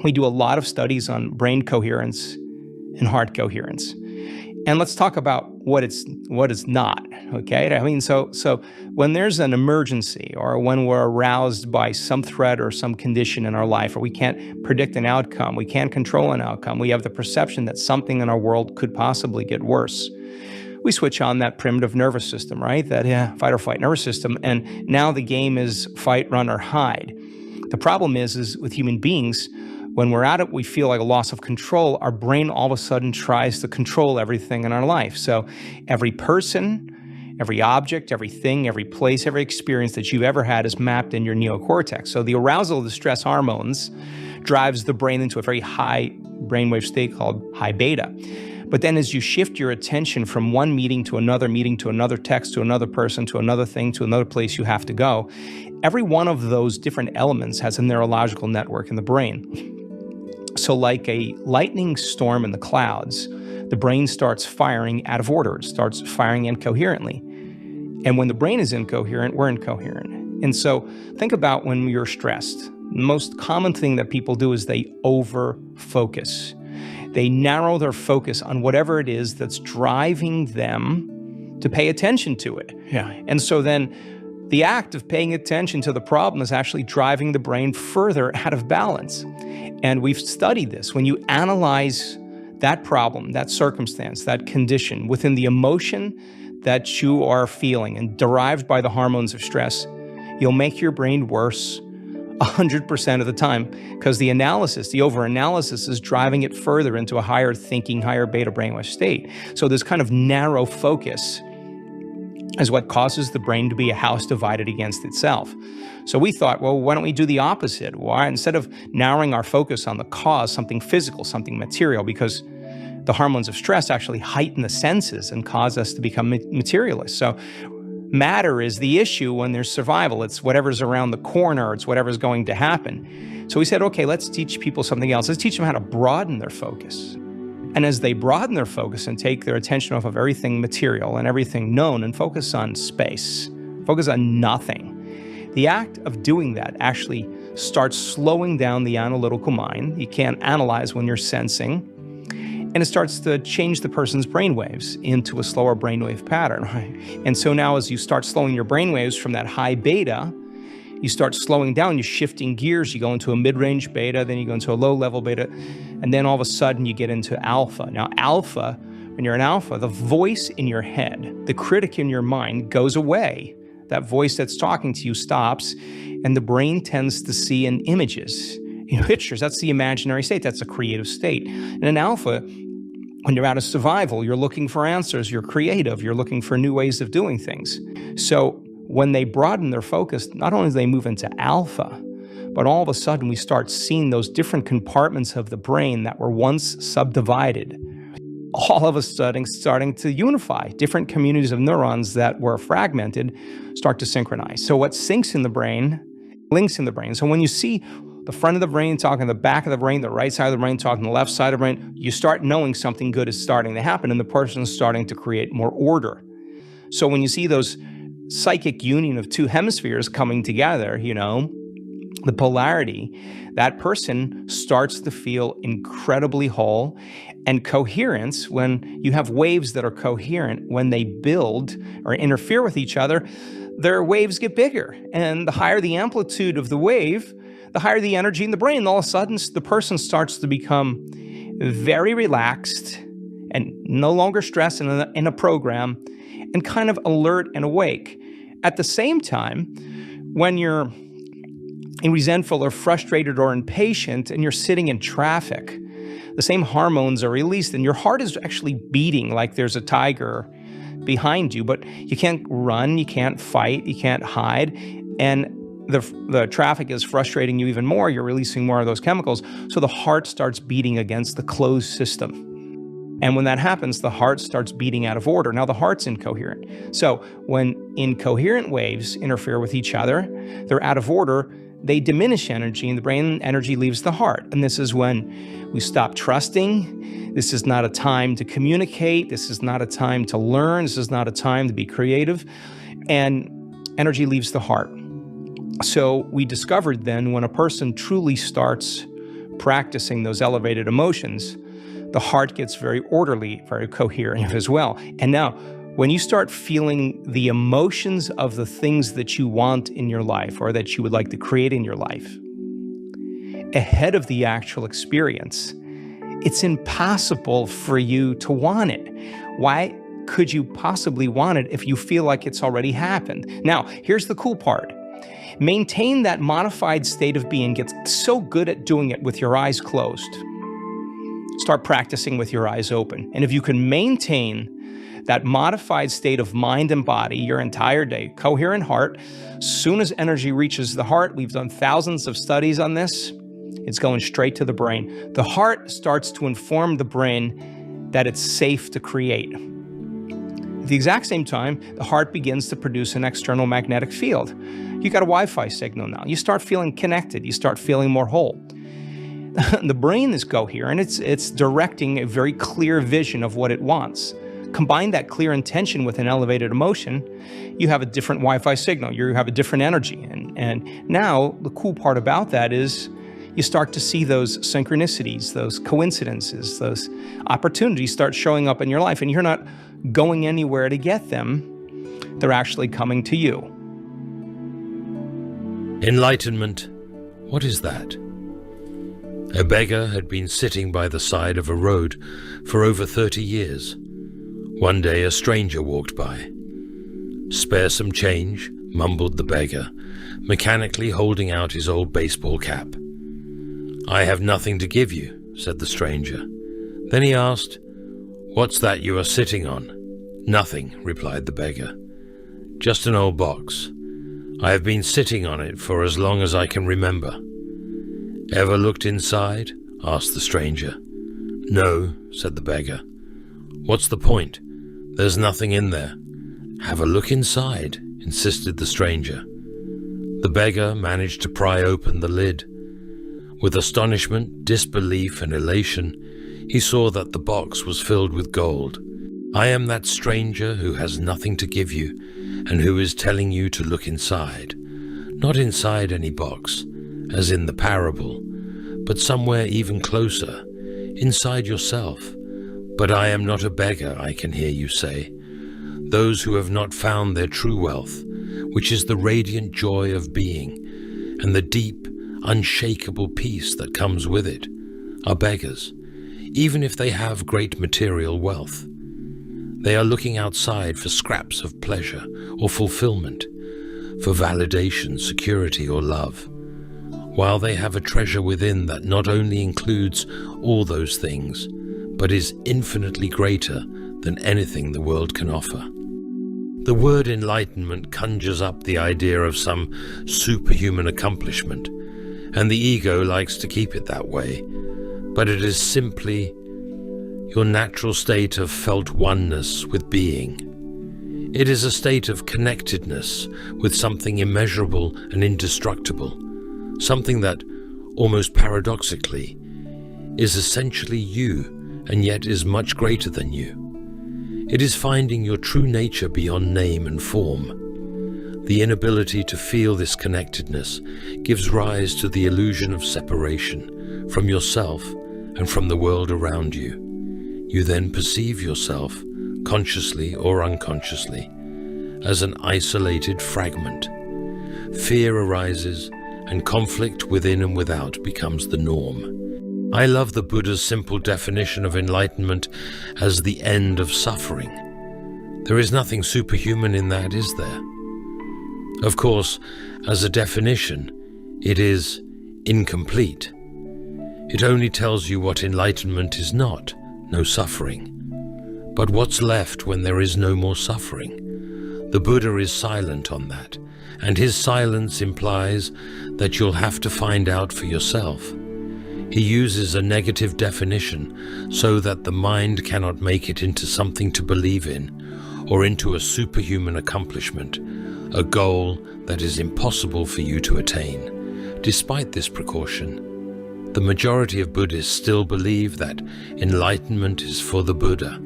We do a lot of studies on brain coherence and heart coherence. And let's talk about what it's not, okay? I mean, so when there's an emergency or when we're aroused by some threat or some condition in our life, or we can't predict an outcome, we can't control an outcome, we have the perception that something in our world could possibly get worse, we switch on that primitive nervous system, right? That fight or flight nervous system, and now the game is fight, run, or hide. The problem is with human beings, when we're at it, we feel like a loss of control. Our brain all of a sudden tries to control everything in our life. So every person, every object, everything, every place, every experience that you've ever had is mapped in your neocortex. So the arousal of the stress hormones drives the brain into a very high brainwave state called high beta. But then as you shift your attention from one meeting to another text to another person, to another thing, to another place you have to go, every one of those different elements has a neurological network in the brain. So like a lightning storm in the clouds, the brain starts firing out of order. It starts firing incoherently. And when the brain is incoherent, we're incoherent. And so think about when you're stressed. The most common thing that people do is they over-focus. They narrow their focus on whatever it is that's driving them to pay attention to it. Yeah. And so then the act of paying attention to the problem is actually driving the brain further out of balance. And we've studied this. When you analyze that problem, that circumstance, that condition within the emotion that you are feeling and derived by the hormones of stress, you'll make your brain worse 100% of the time, because the over-analysis is driving it further into a higher thinking, higher beta brainwave state. So this kind of narrow focus is what causes the brain to be a house divided against itself. So we thought, well, why don't we do the opposite? Why, instead of narrowing our focus on the cause, something physical, something material, because the hormones of stress actually heighten the senses and cause us to become materialists. So matter is the issue when there's survival. It's whatever's around the corner. It's whatever's going to happen. So we said, okay, let's teach people something else. Let's teach them how to broaden their focus. And as they broaden their focus and take their attention off of everything material and everything known and focus on space, focus on nothing, the act of doing that actually starts slowing down the analytical mind. You can't analyze when you're sensing. And it starts to change the person's brainwaves into a slower brainwave pattern. Right? And so now as you start slowing your brainwaves from that high beta, you start slowing down, you're shifting gears, you go into a mid-range beta, then you go into a low-level beta, and then all of a sudden you get into alpha. Now alpha, when you're in alpha, the voice in your head, the critic in your mind goes away. That voice that's talking to you stops, and the brain tends to see in images, pictures. That's the imaginary state. That's a creative state. And in alpha, when you're out of survival, you're looking for answers, you're creative, you're looking for new ways of doing things. So when they broaden their focus, not only do they move into alpha, but all of a sudden we start seeing those different compartments of the brain that were once subdivided, all of a sudden starting to unify. Different communities of neurons that were fragmented start to synchronize. So what syncs in the brain, links in the brain. So when you see the front of the brain talking to the back of the brain, the right side of the brain talking to the left side of the brain, you start knowing something good is starting to happen and the person's starting to create more order. So when you see those psychic union of two hemispheres coming together, the polarity, that person starts to feel incredibly whole. And coherence, when you have waves that are coherent, when they build or interfere with each other, their waves get bigger. And the higher the amplitude of the wave, the higher the energy in the brain. All of a sudden, the person starts to become very relaxed and no longer stressed in a program and kind of alert and awake. At the same time, when you're resentful or frustrated or impatient and you're sitting in traffic, the same hormones are released and your heart is actually beating like there's a tiger behind you, but you can't run, you can't fight, you can't hide, and the traffic is frustrating you even more. You're releasing more of those chemicals, so the heart starts beating against the closed system. And when that happens, the heart starts beating out of order. Now the heart's incoherent. So when incoherent waves interfere with each other, they're out of order, they diminish energy, and the brain energy leaves the heart. And this is when we stop trusting. This is not a time to communicate. This is not a time to learn. This is not a time to be creative. And energy leaves the heart. So we discovered then when a person truly starts practicing those elevated emotions, the heart gets very orderly, very coherent as well. And now, when you start feeling the emotions of the things that you want in your life or that you would like to create in your life ahead of the actual experience, it's impossible for you to want it. Why could you possibly want it if you feel like it's already happened? Now, here's the cool part. Maintain that modified state of being. Get so good at doing it with your eyes closed. Start practicing with your eyes open. And if you can maintain that modified state of mind and body your entire day, coherent heart, soon as energy reaches the heart, we've done thousands of studies on this, it's going straight to the brain. The heart starts to inform the brain that it's safe to create. At the exact same time, the heart begins to produce an external magnetic field. You got a Wi-Fi signal now. You start feeling connected. You start feeling more whole. The brain is coherent. It's directing a very clear vision of what it wants. Combine that clear intention with an elevated emotion, you have a different Wi-Fi signal. You have a different energy. And now the cool part about that is you start to see those synchronicities, those coincidences, those opportunities start showing up in your life, and you're not going anywhere to get them. They're actually coming to you. Enlightenment, what is that? A beggar had been sitting by the side of a road for over 30 years. One day a stranger walked by. "Spare some change," mumbled the beggar, mechanically holding out his old baseball cap. "I have nothing to give you," said the stranger. Then he asked, "What's that you are sitting on?" "Nothing," replied the beggar. "Just an old box. I have been sitting on it for as long as I can remember." "Ever looked inside?" asked the stranger. "No," said the beggar. "What's the point? There's nothing in there." "Have a look inside," insisted the stranger. The beggar managed to pry open the lid. With astonishment, disbelief, and elation, he saw that the box was filled with gold. "I am that stranger who has nothing to give you, and who is telling you to look inside. Not inside any box, as in the parable, but somewhere even closer, inside yourself. But I am not a beggar," I can hear you say. "Those who have not found their true wealth, which is the radiant joy of being, and the deep, unshakable peace that comes with it, are beggars, even if they have great material wealth. They are looking outside for scraps of pleasure or fulfillment, for validation, security, or love, while they have a treasure within that not only includes all those things, but is infinitely greater than anything the world can offer." The word enlightenment conjures up the idea of some superhuman accomplishment, and the ego likes to keep it that way, but it is simply your natural state of felt oneness with being. It is a state of connectedness with something immeasurable and indestructible, something that, almost paradoxically, is essentially you and yet is much greater than you. It is finding your true nature beyond name and form. The inability to feel this connectedness gives rise to the illusion of separation from yourself and from the world around you. You then perceive yourself, consciously or unconsciously, as an isolated fragment. Fear arises, and conflict within and without becomes the norm. I love the Buddha's simple definition of enlightenment as the end of suffering. There is nothing superhuman in that, is there? Of course, as a definition, it is incomplete. It only tells you what enlightenment is not, no suffering. But what's left when there is no more suffering? The Buddha is silent on that, and his silence implies that you'll have to find out for yourself. He uses a negative definition so that the mind cannot make it into something to believe in, or into a superhuman accomplishment, a goal that is impossible for you to attain. Despite this precaution, the majority of Buddhists still believe that enlightenment is for the Buddha,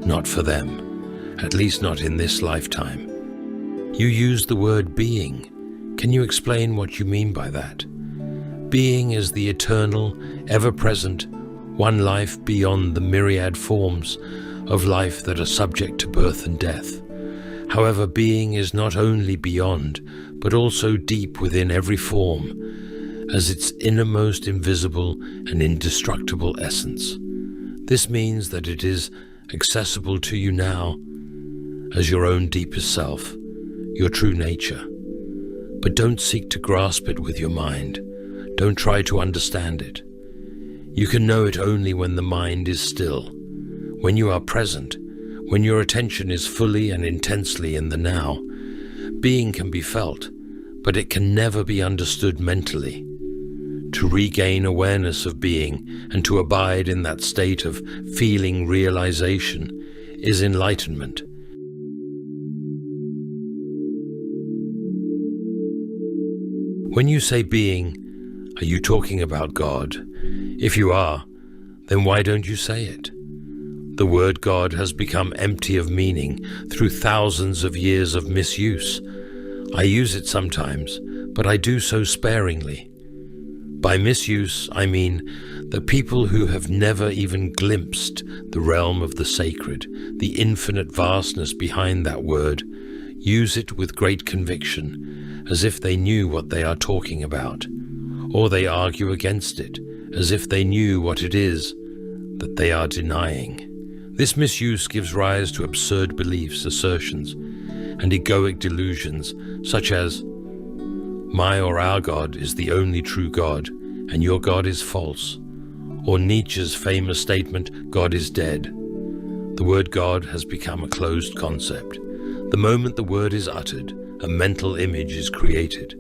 not for them, at least not in this lifetime. You use the word being. Can you explain what you mean by that? Being is the eternal, ever-present, one life beyond the myriad forms of life that are subject to birth and death. However, being is not only beyond, but also deep within every form, as its innermost invisible and indestructible essence. This means that it is accessible to you now as your own deepest self, your true nature. But don't seek to grasp it with your mind. Don't try to understand it. You can know it only when the mind is still, when you are present, when your attention is fully and intensely in the now. Being can be felt, but it can never be understood mentally. To regain awareness of being and to abide in that state of feeling realization is enlightenment. When you say being, are you talking about God? If you are, then why don't you say it? The word God has become empty of meaning through thousands of years of misuse. I use it sometimes, but I do so sparingly. By misuse, I mean the people who have never even glimpsed the realm of the sacred, the infinite vastness behind that word, use it with great conviction, as if they knew what they are talking about, or they argue against it, as if they knew what it is that they are denying. This misuse gives rise to absurd beliefs, assertions, and egoic delusions, such as, my or our God is the only true God, and your God is false. Or Nietzsche's famous statement, God is dead. The word God has become a closed concept. The moment the word is uttered, a mental image is created,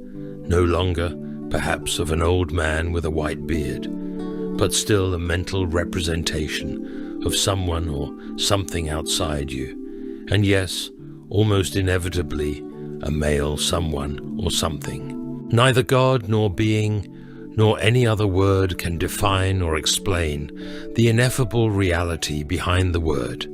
no longer, perhaps, of an old man with a white beard, but still a mental representation of someone or something outside you, and yes, almost inevitably, a male someone or something. Neither God nor being nor any other word can define or explain the ineffable reality behind the word.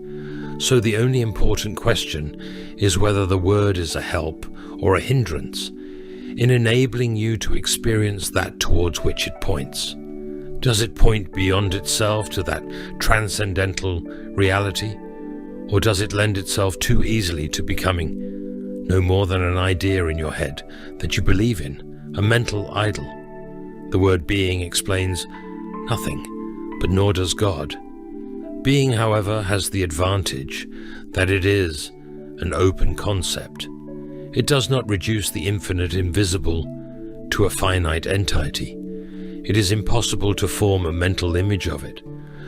So the only important question is whether the word is a help or a hindrance in enabling you to experience that towards which it points. Does it point beyond itself to that transcendental reality, or does it lend itself too easily to becoming no more than an idea in your head that you believe in, a mental idol? The word being explains nothing, but nor does God. Being, however, has the advantage that it is an open concept. It does not reduce the infinite invisible to a finite entity. It is impossible to form a mental image of it.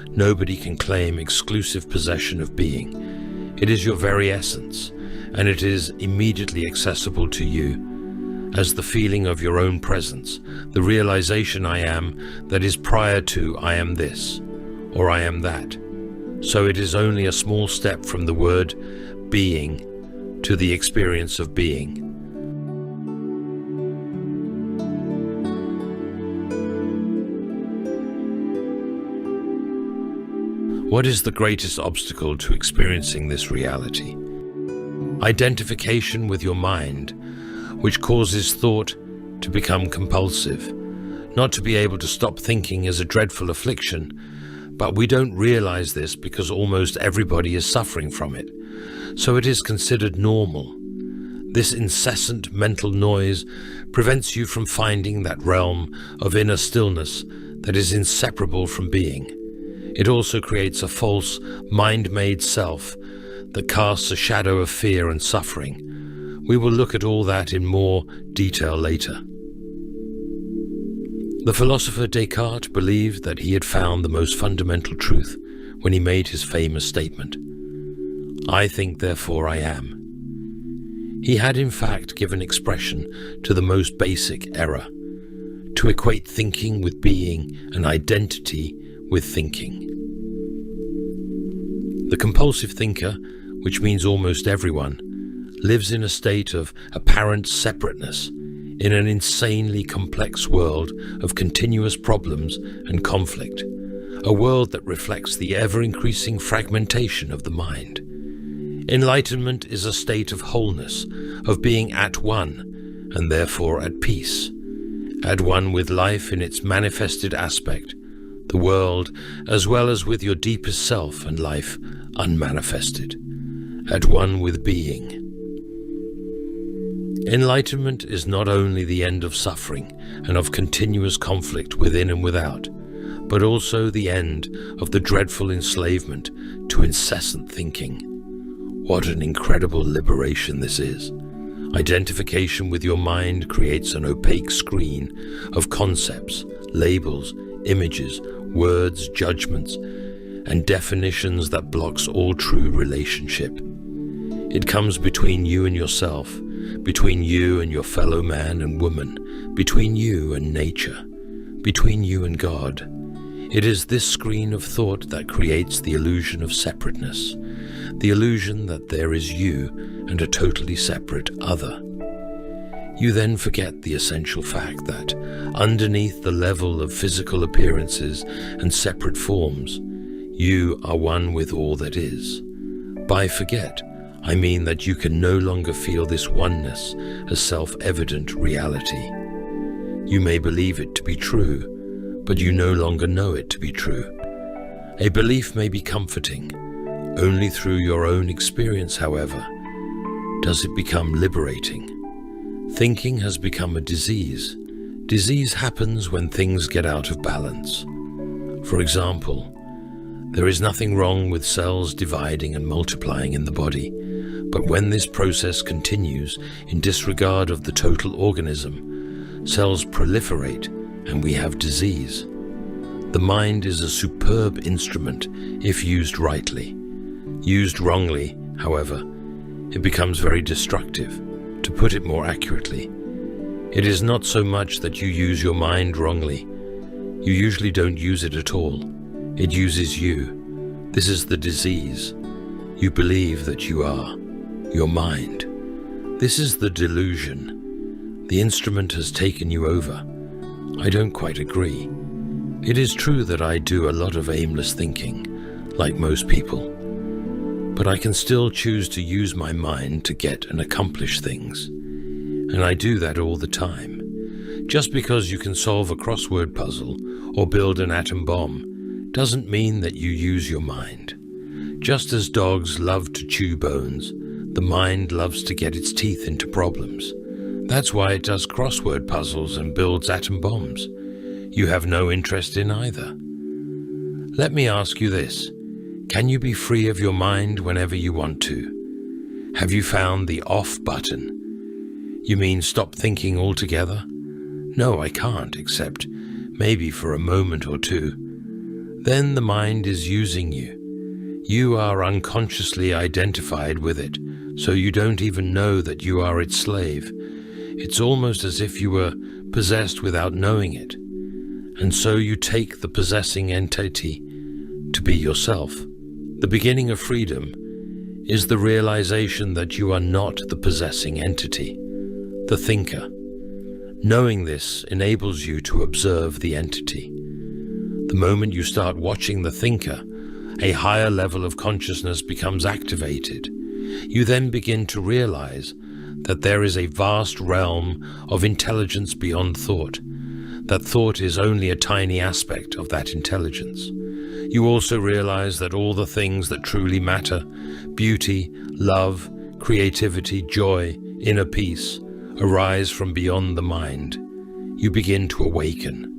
Nobody can claim exclusive possession of being. It is your very essence, and it is immediately accessible to you as the feeling of your own presence, the realization I am that is prior to I am this, or I am that. So it is only a small step from the word being to the experience of being. What is the greatest obstacle to experiencing this reality? Identification with your mind, which causes thought to become compulsive. Not to be able to stop thinking is a dreadful affliction, but we don't realize this because almost everybody is suffering from it. So it is considered normal. This incessant mental noise prevents you from finding that realm of inner stillness that is inseparable from being. It also creates a false, mind-made self that casts a shadow of fear and suffering. We will look at all that in more detail later. The philosopher Descartes believed that he had found the most fundamental truth when he made his famous statement, I think, therefore I am. He had in fact given expression to the most basic error, to equate thinking with being and identity with thinking. The compulsive thinker, which means almost everyone, lives in a state of apparent separateness in an insanely complex world of continuous problems and conflict, a world that reflects the ever-increasing fragmentation of the mind. Enlightenment is a state of wholeness, of being at one, and therefore at peace. at one with life in its manifested aspect, the world, as well as with your deepest self and life unmanifested, at one with being. Enlightenment is not only the end of suffering and of continuous conflict within and without, but also the end of the dreadful enslavement to incessant thinking. What an incredible liberation this is. Identification with your mind creates an opaque screen of concepts, labels, images, words, judgments, and definitions that blocks all true relationship. It comes between you and yourself, between you and your fellow man and woman, between you and nature, between you and God. It is this screen of thought that creates the illusion of separateness, the illusion that there is you and a totally separate other. You then forget the essential fact that, underneath the level of physical appearances and separate forms, you are one with all that is. By forget, I mean that you can no longer feel this oneness as self-evident reality. You may believe it to be true, but you no longer know it to be true. A belief may be comforting. Only through your own experience, however, does it become liberating. Thinking has become a disease. Disease happens when things get out of balance. For example, there is nothing wrong with cells dividing and multiplying in the body, but when this process continues in disregard of the total organism, cells proliferate and we have disease. The mind is a superb instrument if used rightly. Used wrongly, however, it becomes very destructive. To put it more accurately, it is not so much that you use your mind wrongly. You usually don't use it at all. It uses you. This is the disease. You believe that you are your mind. This is the delusion. The instrument has taken you over. I don't quite agree. It is true that I do a lot of aimless thinking, like most people. But I can still choose to use my mind to get and accomplish things. And I do that all the time. Just because you can solve a crossword puzzle or build an atom bomb doesn't mean that you use your mind. Just as dogs love to chew bones, the mind loves to get its teeth into problems. That's why it does crossword puzzles and builds atom bombs. You have no interest in either. Let me ask you this. Can you be free of your mind whenever you want to? Have you found the off button? You mean stop thinking altogether? No, I can't, except maybe for a moment or two. Then the mind is using you. You are unconsciously identified with it, so you don't even know that you are its slave. It's almost as if you were possessed without knowing it. And so you take the possessing entity to be yourself. The beginning of freedom is the realization that you are not the possessing entity, the thinker. Knowing this enables you to observe the entity. The moment you start watching the thinker, a higher level of consciousness becomes activated. You then begin to realize that there is a vast realm of intelligence beyond thought, that thought is only a tiny aspect of that intelligence. You also realize that all the things that truly matter, beauty, love, creativity, joy, inner peace, arise from beyond the mind. You begin to awaken.